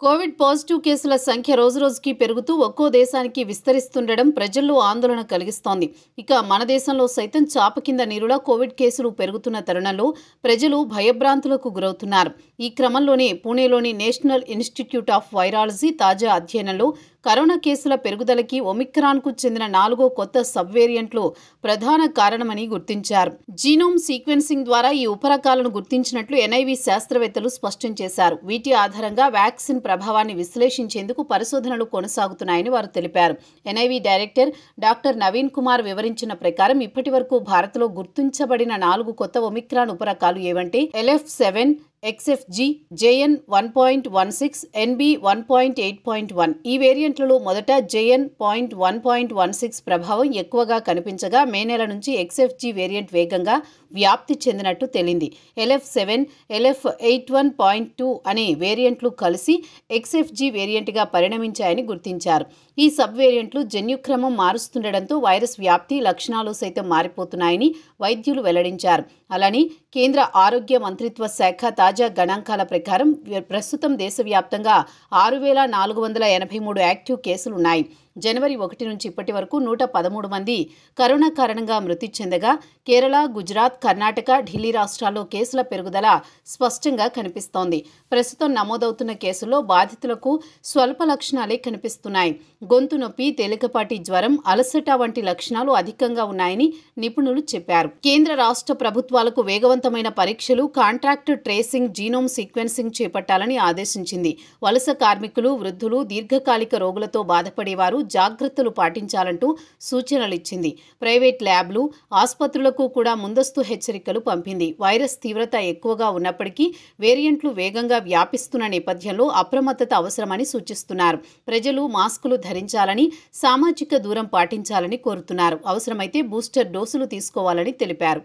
Covid positive కేసుల సంఖ్య రోజురోజుకి పెరుగుతూ ఒక్కో దేశానికి విస్తరిస్తుండడం ప్రజల్లో ఆందోళన కలిగిస్తోంది. ఇక మన దేశంలో సైతం చాప కింద నీరులా కోవిడ్ కేసులు పెరుగుతున్న తరుణంలో ప్రజలు భయభ్రాంతులకు గురవుతున్నారు. ఈ క్రమంలోనే పూణేలోని నేషనల్ ఇన్స్టిట్యూట్ ఆఫ్ వైరాలజీ తాజా అధ్యయనంలో కరోనా కేసుల పెరుగుదలకి ఒమిక్రాన్కు చెందిన 4వ కొత్త సబ్ వేరియంట్లు ప్రధాన కారణమని గుర్తించారు. జీనోమ్ సీక్వెన్సింగ్ ద్వారా ఈ ఉపరకాలను గుర్తించినట్లు ఎన్ఐవి శాస్త్రవేత్తలు స్పష్టం చేశారు. వీటి ఆధారంగా వ్యాక్సిన్ ప్రభావాన్ని విశ్లేషించేందుకు పరిశోధనలు కొనసాగుతున్నాయని వారు తెలిపారు. NIV director doctor Naveen Kumar వివరించిన ప్రకారం ఇప్పటి వరకు భారత్లో గుర్తించబడిన 4 కొత్త ఒమిక్రాన్ ఉపరకాలు ఏవంటే LF7, XFG, JN1.16, NB1.8.1. ఈ వేరియంట్లలో మొదట JN.1.16 ప్రభావం ఎక్కువగా కనిపించగా మే నెల నుంచి XFG వేరియంట్ వేగంగా వ్యాప్తి చెందినట్టు తేలింది. LF7, LF81.2 అనే వేరియంట్లు కలిసి XFG వేరియంట్గా పరిణమించాయని గుర్తించారు. ఈ సబ్ వేరియంట్లు జన్యుక్రమం మారుస్తుండటంతో వైరస్ వ్యాప్తి లక్షణాలు సైతం మారిపోతున్నాయని వైద్యులు వెల్లడించారు. అలానే కేంద్ర ఆరోగ్య మంత్రిత్వ శాఖ తాజా గణాంకాల ప్రకారం ప్రస్తుతం దేశవ్యాప్తంగా 6,483 యాక్టివ్ కేసులున్నాయి. జనవరి 1 నుంచి ఇప్పటి వరకు 113 మంది కరోనా కారణంగా మృతి చెందగా కేరళ, గుజరాత్, కర్ణాటక, ఢిల్లీ రాష్ట్రాల్లో కేసుల పెరుగుదల స్పష్టంగా కనిపిస్తోంది. ప్రస్తుతం నమోదవుతున్న కేసుల్లో బాధితులకు స్వల్ప లక్షణాలే కనిపిస్తున్నాయి. గొంతు నొప్పి, తేలికపాటి జ్వరం, అలసట వంటి లక్షణాలు అధికంగా ఉన్నాయని నిపుణులు చెప్పారు. కేంద్ర రాష్ట్ర ప్రభుత్వాలకు వేగవంతమైన పరీక్షలు, కాంట్రాక్ట్ ట్రేసింగ్, జీనోమ్ సీక్వెన్సింగ్ చేపట్టాలని ఆదేశించింది. వలస కార్మికులు, వృద్ధులు, దీర్ఘకాలిక రోగులతో బాధపడేవారు జాగ్రత్తలు పాటించాలంటూ సూచనలిచ్చింది. ప్రైవేట్ ల్యాబ్లు, ఆసుపత్రులకు కూడా ముందస్తు హెచ్చరికలు పంపింది. వైరస్ తీవ్రత ఎక్కువగా ఉన్నప్పటికీ వేరియంట్లు వేగంగా వ్యాపిస్తున్న నేపథ్యంలో అప్రమత్తత అవసరమని సూచిస్తున్నారు. ప్రజలు మాస్కులు ధరించాలని, సామాజిక దూరం పాటించాలని కోరుతున్నారు. అవసరమైతే బూస్టర్ డోసులు తీసుకోవాలని తెలిపారు.